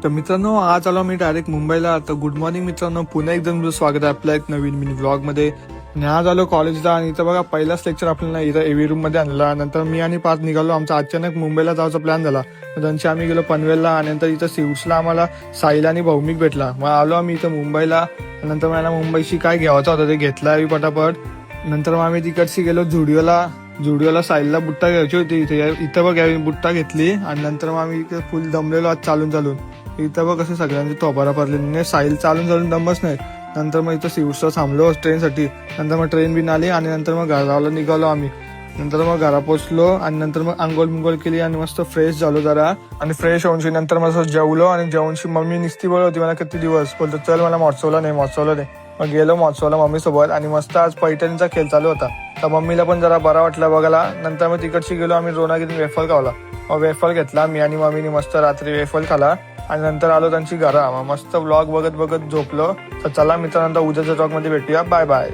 तर मित्रांनो, आज आलो मी डायरेक्ट मुंबईला. तर गुड मॉर्निंग मित्रांनो, पुन्हा एकदा तुमचं स्वागत आहे आपल्या एक नवीन मिनी व्लॉग मध्ये. आणि आज आलो कॉलेजला आणि इथं बघा पहिलाच लेक्चर आपल्याला इथं एव्ही रूम मध्ये आणला. नंतर मी आणि पाच निघालो. आमचा अचानक मुंबईला जायचा प्लॅन झाला. त्यांची आम्ही गेलो पनवेलला आणि नंतर इथं सिव्सला आम्हाला साहिल आणि भौमिक भेटला. मग आलो आम्ही इथं मुंबईला. नंतर मला मुंबईशी काय घ्यायचं होतं ते घेतला आम्ही पटापट. नंतर मग आम्ही तिकडची गेलो जुडिओला साहिलला बुट्टा घ्यायची होती. इथं बघ बुट्टा घेतली आणि नंतर मग आम्ही इथे फुल दमलेलो आज चालून. इथं बघ कसं सगळ्यांचे थोबारा पडले. साहिल चालून दमच नाही. नंतर मग इथं सिव्सला थांबलो ट्रेनसाठी. नंतर मग ट्रेन बिन आली आणि नंतर मग घराला निघालो आम्ही. नंतर मग घरा पोचलो आणि नंतर मग आंघोळ केली आणि मस्त फ्रेश झालो जरा. आणि फ्रेश होऊनशी नंतर मग जेवलो आणि जेवणशी मम्मी निस्ती बोलत होती मला किती दिवस. बोलतो चल मला महोत्सवला नाही. मग गेलो महोत्सवला मम्मी सोबत आणि मस्त आज पैठणीचा खेळ चालू होता. तर मम्मीला पण जरा बरा वाटला बघायला. नंतर मग तिकडची गेलो आम्ही रोनागिरी वेफल खावला. मग वेफल घेतला मी आणि मम्मीने मस्त रात्री वेफल खाला आणि नंतर आलो त्यांची घरा. मग मस्त व्लॉग बघत झोपलो. तर चला मित्रांनो, उद्याच्या व्लॉग मध्ये भेटूया. Bye bye.